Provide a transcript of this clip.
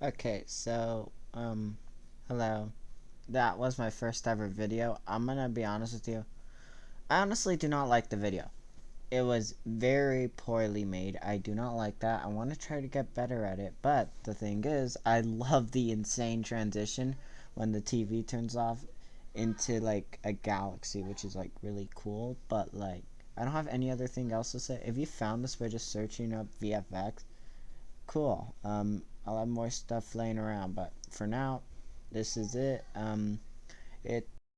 Okay, so, hello. That was my first ever video. I'm gonna be honest with you. I honestly do not like the video. It was very poorly made. I do not like that. I want to try to get better at it. But the thing is, I love the insane transition when the TV turns off into like a galaxy, which is like really cool. But like, I don't have any other thing else to say. If you found this by just searching up VFX, cool. I'll have more stuff laying around, but for now, this is it. It